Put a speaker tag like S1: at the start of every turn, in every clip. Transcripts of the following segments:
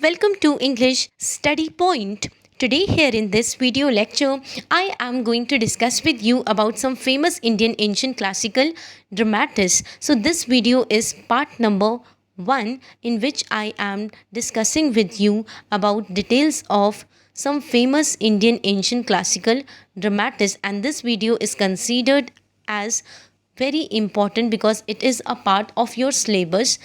S1: welcome to English Study Point. Today here in this video lecture, I am going to discuss with you about some famous Indian ancient classical dramatists. So this video is part number 1 in which I am discussing with you about details of some famous Indian ancient classical dramatists, and this video is considered as very important because it is a part of your syllabus,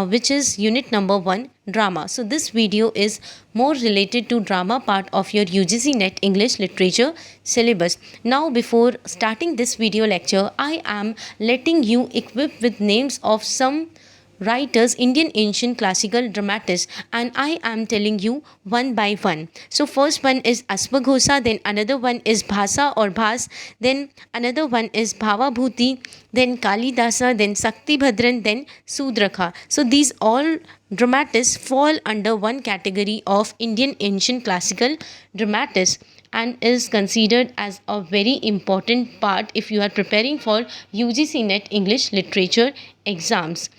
S1: which is unit number 1 drama. So this video is more related to drama part of your UGC NET English literature syllabus. Now before starting this video lecture, I am letting you equip with names of some writers, Indian ancient classical dramatists, and I am telling you one by one. So first one is Asmagosa, then another one is Bhasa or Bhas, then another one is Bhavabhuti, then Kalidasa, then Sakti Bhadran, then Sudrakha. So these all dramatists fall under one category of Indian ancient classical dramatists and is considered as a very important part if you are preparing for UGC NET English literature exams.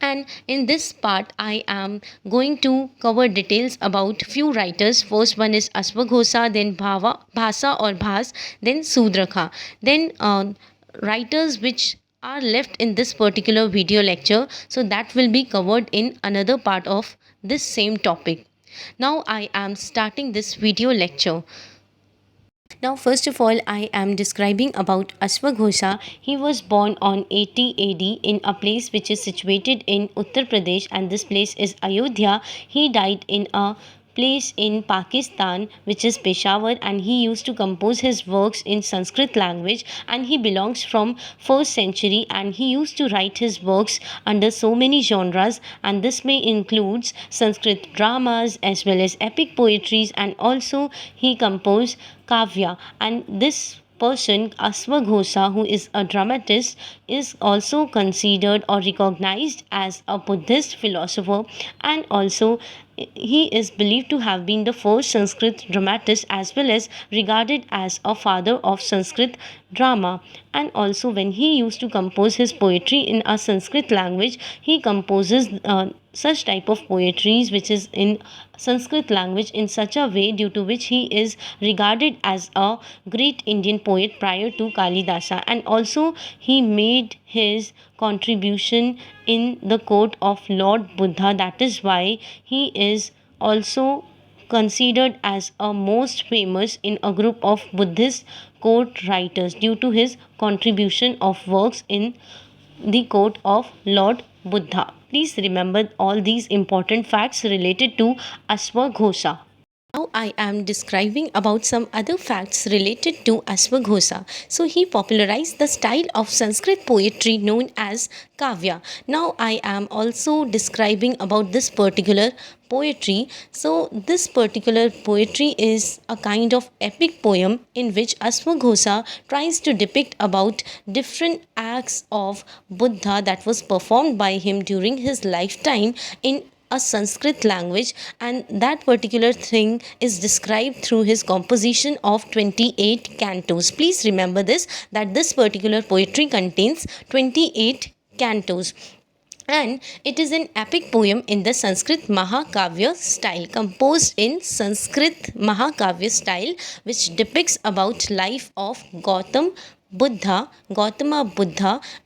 S1: And in this part, I am going to cover details about few writers. First one is Ashwagosa, then Bhasa or Bhas, then Sudrakha. Then writers which are left in this particular video lecture. So that will be covered in another part of this same topic. Now I am starting this video lecture. Now, first of all, I am describing about Ashwagosa. He was born on 80 AD in a place which is situated in Uttar Pradesh, and this place is Ayodhya. He died in a place in Pakistan which is Peshawar, and he used to compose his works in Sanskrit language, and he belongs from 1st century, and he used to write his works under so many genres, and this may includes Sanskrit dramas as well as epic poetries, and also he composed kavya. And this person Asmagosa, who is a dramatist, is also considered or recognized as a Buddhist philosopher, and also he is believed to have been the first Sanskrit dramatist as well as regarded as a father of Sanskrit drama. And also when he used to compose his poetry in a Sanskrit language, he composes such type of poetries which is in Sanskrit language in such a way due to which he is regarded as a great Indian poet prior to Kalidasa. And also he made his contribution in the court of Lord Buddha. That is why he is also considered as a most famous in a group of Buddhist court writers due to his contribution of works in the court of Lord Buddha. Please remember all these important facts related to Ashwagosa. Now I am describing about some other facts related to Ashwagosa. So he popularized the style of Sanskrit poetry known as kavya. Now I am also describing about this particular poetry. So this particular poetry is a kind of epic poem in which Ashwagosa tries to depict about different acts of Buddha that was performed by him during his lifetime in a Sanskrit language, and that particular thing is described through his composition of 28 cantos. Please remember this, that this particular poetry contains 28 cantos, and it is an epic poem in the Sanskrit Mahakavya style, composed in Sanskrit Mahakavya style, which depicts about life of Gautama Buddha,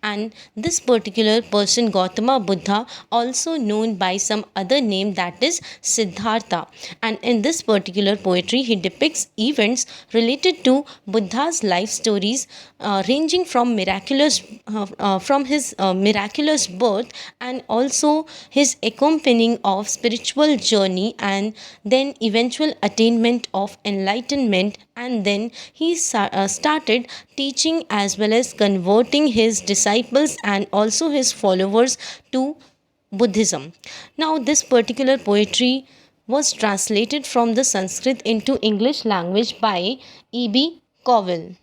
S1: and this particular person Gautama Buddha, also known by some other name, that is Siddhartha. And in this particular poetry he depicts events related to Buddha's life stories, ranging from his miraculous birth, and also his accompanying of spiritual journey, and then eventual attainment of enlightenment, and then he started teaching as well as converting his disciples and also his followers to Buddhism. Now this particular poetry was translated from the Sanskrit into English language by E.B. Cowell,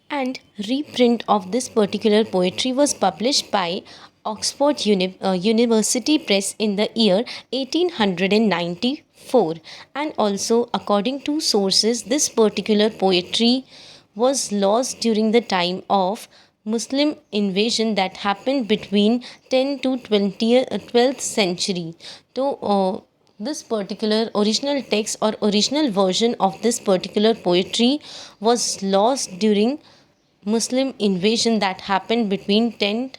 S1: and reprint of this particular poetry was published by Oxford University Press in the year 1894. And also according to sources, this particular poetry was lost during the time of Muslim invasion that happened between 10 to 12th century. So this particular original text or original version of this particular poetry was lost during Muslim invasion that happened between 10th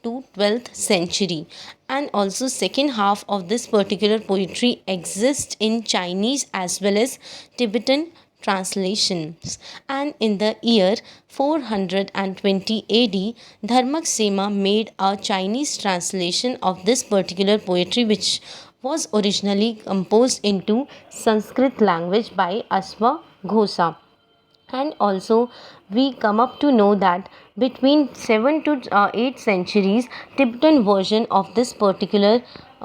S1: to 12th century. And also second half of this particular poetry exists in Chinese as well as Tibetan translations. And in the year 420 AD, Dharmaksema made a Chinese translation of this particular poetry, which was originally composed into Sanskrit language by Ashwagosa. And also we come up to know that between 7 to 8 centuries, Tibetan version of this particular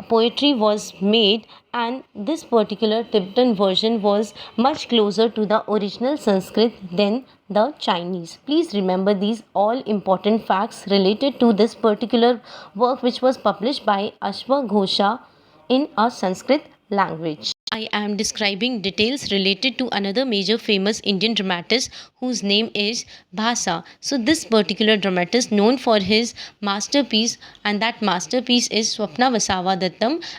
S1: poetry was made, and this particular Tibetan version was much closer to the original Sanskrit than the Chinese. Please remember these all important facts related to this particular work, which was published by Ashwagosa in a Sanskrit language. I am describing details related to another major famous Indian dramatist whose name is Bhasa. So this particular dramatist known for his masterpiece, and that masterpiece is Swapna Vasavada.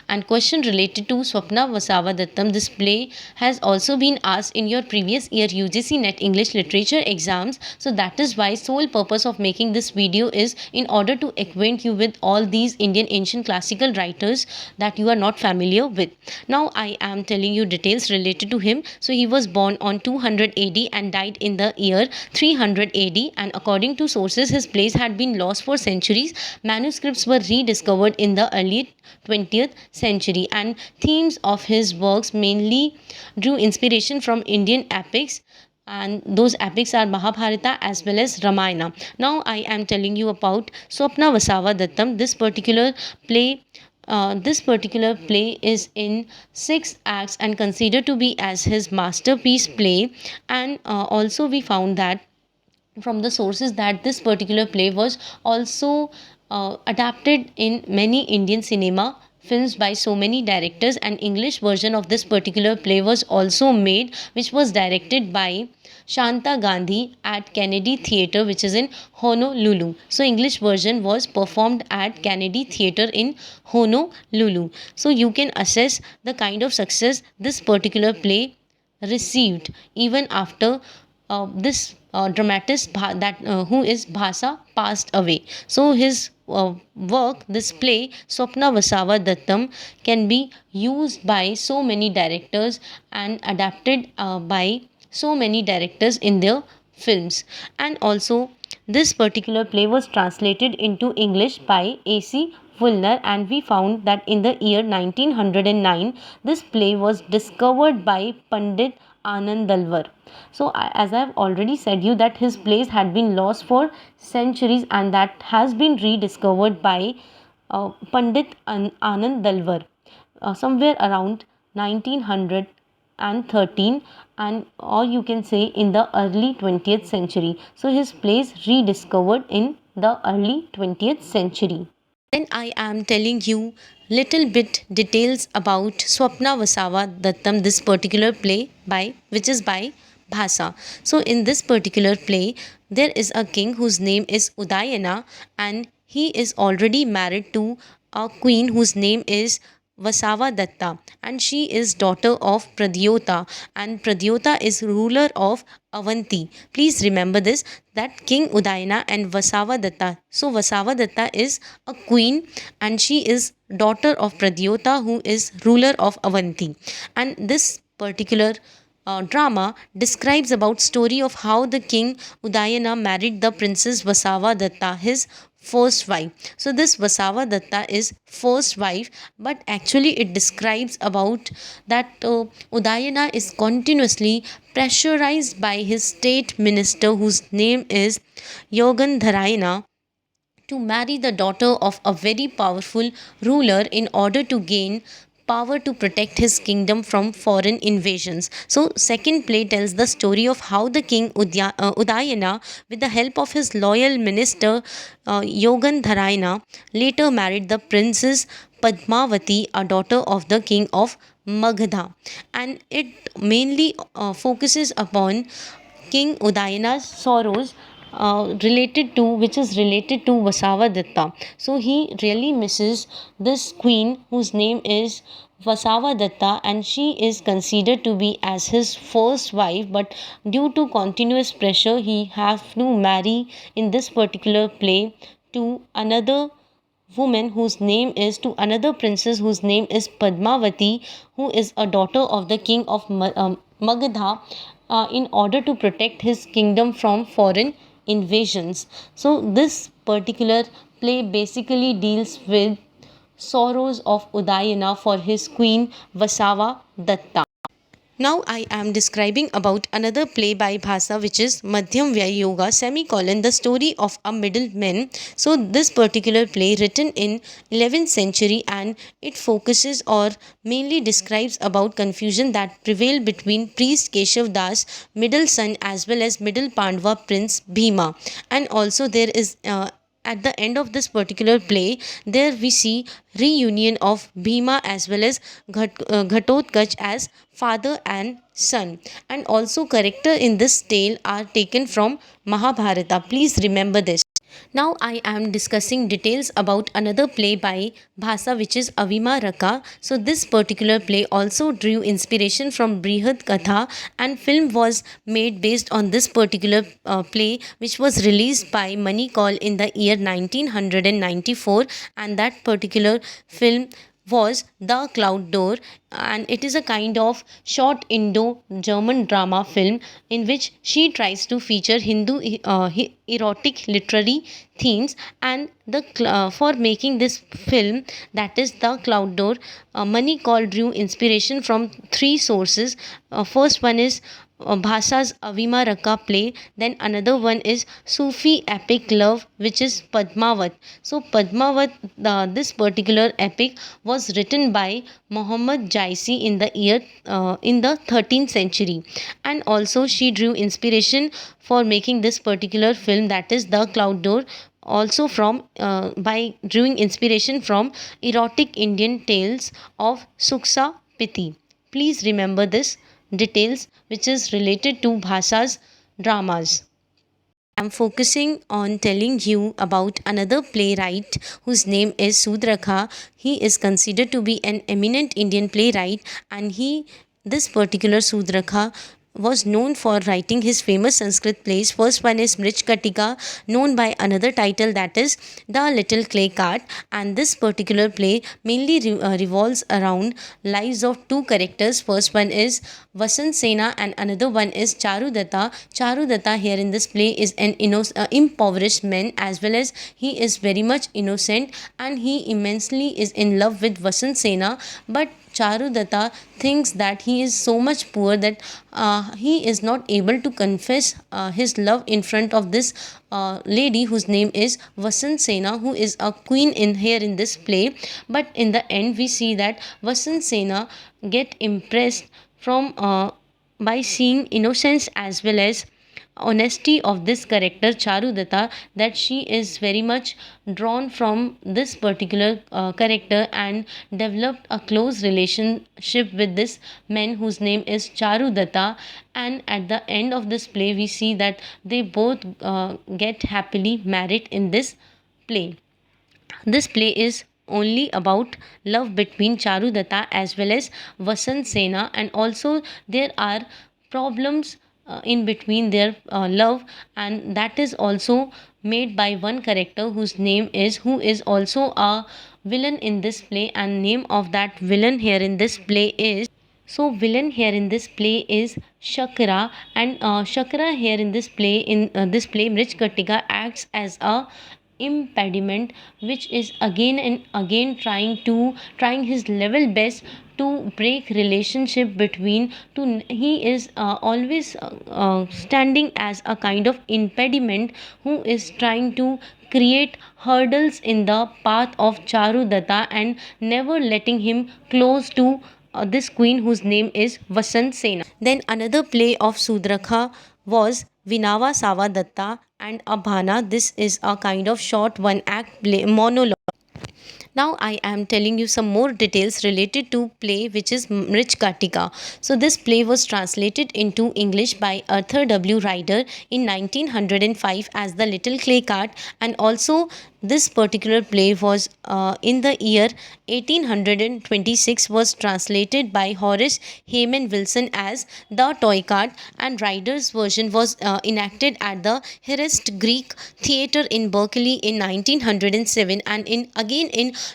S1: And question related to Swapna Vasavada, this play has also been asked in your previous year UGC NET English Literature exams. So that is why sole purpose of making this video is in order to acquaint you with all these Indian ancient classical writers that you are not familiar with. Now I am telling you details related to him. So he was born on 200 AD and died in the year 300 AD, and according to sources his plays had been lost for centuries. Manuscripts were rediscovered in the early 20th century, and themes of his works mainly drew inspiration from Indian epics, and those epics are Mahabharata as well as Ramayana. Now I am telling you about Swapna Vasavada. This particular play is in 6 acts and considered to be as his masterpiece play. And also we found that from the sources that this particular play was also adapted in many Indian cinema films by so many directors. An English version of this particular play was also made, which was directed by Shanta Gandhi at Kennedy Theatre, which is in Honolulu. So English version was performed at Kennedy Theatre in Honolulu. So you can assess the kind of success this particular play received even after this dramatist who is Bhasa passed away. So his work, this play Swapna Vasavada, can be used by so many directors and adapted by so many directors in their films. And also this particular play was translated into English by A.C. Fulner, and we found that in the year 1909 this play was discovered by Pandit Anand Dalwar. So as I have already said you that his plays had been lost for centuries, and that has been rediscovered by Pandit Anand Dalwar somewhere around 1913, and or you can say in the early 20th century. So his plays rediscovered in the early 20th century. Then I am telling you little bit details about Swapna Vasavada, this particular play by which is by Bhasa. So in this particular play there is a king whose name is Udayana, and he is already married to a queen whose name is Vasavada, and she is daughter of Pradyota, and Pradyota is ruler of Avanti. Please remember this, that King Udayana and Vasavada. So Vasavada is a queen and she is daughter of Pradyota, who is ruler of Avanti. And this particular drama describes about story of how the king Udayana married the princess Vasavada, his first wife. So this Vasavada is first wife, but actually it describes about that Udayana is continuously pressurized by his state minister, whose name is Yogandharayana, to marry the daughter of a very powerful ruler in order to gain power to protect his kingdom from foreign invasions. So second play tells the story of how the king Udayana, with the help of his loyal minister Yogandharayana, later married the princess Padmavati, a daughter of the king of Magadha. And it mainly focuses upon King Udayana's sorrows related to which is related to Vasava Datta. So he really misses this queen whose name is Vasava Datta, and she is considered to be as his first wife, but due to continuous pressure he have to marry in this particular play to another woman whose name is to another princess whose name is Padmavati, who is a daughter of the king of Magadha, in order to protect his kingdom from foreign invasions. So, this particular play basically deals with sorrows of Udayana for his queen Vasava Datta. Now I am describing about another play by Bhasa, which is Madhyam Vyaya Yoga semicolon the story of a middleman. So this particular play written in 11th century, and it focuses or mainly describes about confusion that prevailed between priest Keshav Das, middle son, as well as middle Pandava prince Bhima. And also there is at the end of this particular play, there we see reunion of Bhima as well as Ghatotkach as father and son. And also character in this tale are taken from Mahabharata. Please remember this. Now I am discussing details about another play by Bhasa, which is Avima Raka. So this particular play also drew inspiration from Brihad Katha, and film was made based on this particular play, which was released by Money Call in the year 1994, and that particular film was The Cloud Door, and it is a kind of short Indo German drama film in which she tries to feature Hindu erotic literary themes. And for making this film, that is The Cloud Door, Money Call drew inspiration from three sources. First one is Bhasa's Avima Raka play. Then another one is Sufi epic love, which is Padmavat. So Padmavat, this particular epic was written by Muhammad Jaisi in the year in the 13th century, and also she drew inspiration for making this particular film, that is The Cloud Door, also from by drawing inspiration from erotic Indian tales of Suksa Piti. Please remember this details which is related to Bhasa's dramas. I'm focusing on telling you about another playwright whose name is Sudrakha. He is considered to be an eminent Indian playwright, and this particular Sudrakha was known for writing his famous Sanskrit plays. First one is Mrich Katika, known by another title, that is The Little Clay Cart, and this particular play mainly revolves around lives of two characters. First one is Vasant Sena and another one is Charudatta. Charudatta here in this play is an impoverished man, as well as he is very much innocent, and he immensely is in love with Vasant Sena, but Charudatta thinks that he is so much poor that he is not able to confess his love in front of this lady whose name is Vasant Sena, who is a queen in here in this play. But in the end, we see that Vasant Sena get impressed from by seeing innocence as well as honesty of this character Charudatta, that she is very much drawn from this particular character and developed a close relationship with this man whose name is Charudatta. And at the end of this play, we see that they both get happily married in this play. This play is only about love between Charudatta as well as Vasant Sena, and also there are problems in between their love, and that is also made by one character who is also a villain in this play, and name of that villain here in this play is villain here in this play is Shakra, and Shakra here in this play Mrich Katika acts as a impediment, which is again and again trying his level best to break relationship between two. He is always standing as a kind of impediment who is trying to create hurdles in the path of Charudatta and never letting him close to this queen whose name is Vasant Sena. Then another play of Sudrakha was Vinava Savadatta and Abhana. This is a kind of short one act play monologue. Now I am telling you some more details related to play which is Mrich Katika. So this play was translated into English by Arthur W. Ryder in 1905 as The Little Clay Cart, and also this particular play was in the year 1826 was translated by Horace Hayman Wilson as The Toy Cart, and Ryder's version was enacted at the Hearst Greek Theatre in Berkeley in 1907, and in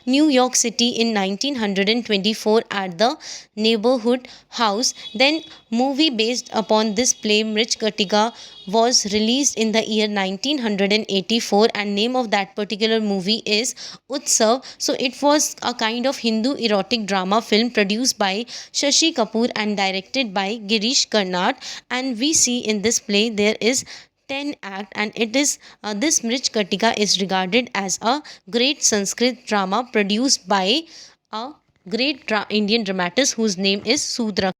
S1: New York City in 1924 at the Neighborhood House. Then movie based upon this play Mrich Katika was released in the year 1984, and name of that particular movie is Utsav. So it was a kind of Hindu erotic drama film produced by Shashi Kapoor and directed by Girish Karnad, and we see in this play there is 10 act, and it is this Mrich Katika is regarded as a great Sanskrit drama produced by a great Indian dramatist whose name is Sudrakha.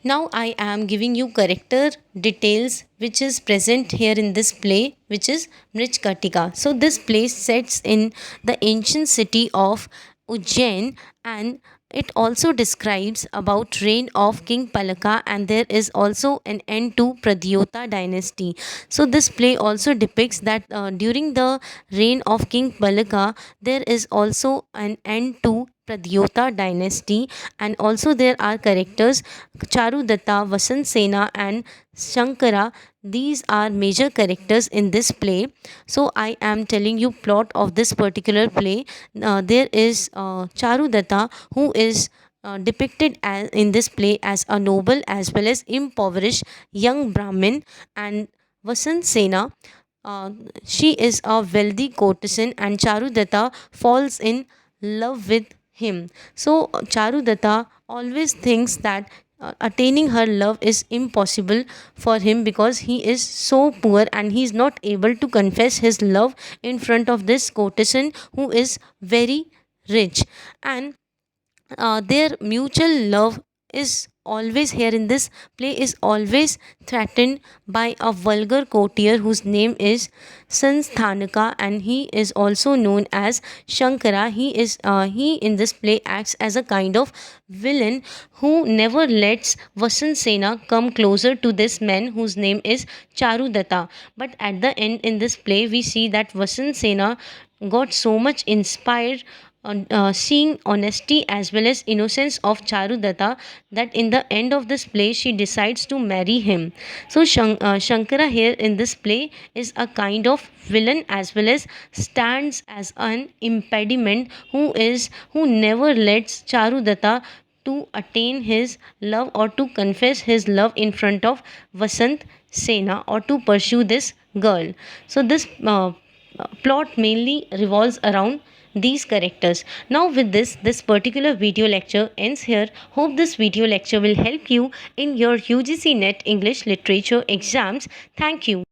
S1: Now I am giving you character details which is present here in this play, which is Mrich Katika. So this play sets in the ancient city of Ujjain, and it also describes about reign of King Palaka, and there is also an end to Pradyota dynasty. So this play also depicts that during the reign of King Palaka there is also an end to Pradyota dynasty, and also there are characters Charudatta, Vasant Sena and Shankara. These are major characters in this play. So I am telling you plot of this particular play. There is Charudatta, who is depicted as in this play as a noble as well as impoverished young Brahmin, and Vasant Sena, uh, she is a wealthy courtesan, and Charudatta falls in love with him. So Charudatta always thinks that attaining her love is impossible for him because he is so poor and he is not able to confess his love in front of this courtesan who is very rich. And their mutual love is always here in this play is always threatened by a vulgar courtier whose name is Sansthanaka, and he is also known as Shankara. He in this play acts as a kind of villain who never lets Vasant Sena come closer to this man whose name is Charudatta. But at the end in this play we see that Vasant Sena got so much inspired seeing honesty as well as innocence of Charudatta, that in the end of this play she decides to marry him. So Shankara here in this play is a kind of villain as well as stands as an impediment who never lets Charudatta to attain his love or to confess his love in front of Vasant Sena or to pursue this girl. So this plot mainly revolves around these characters. Now with this particular video lecture ends here. Hope this video lecture will help you in your UGC NET English literature exams. Thank you.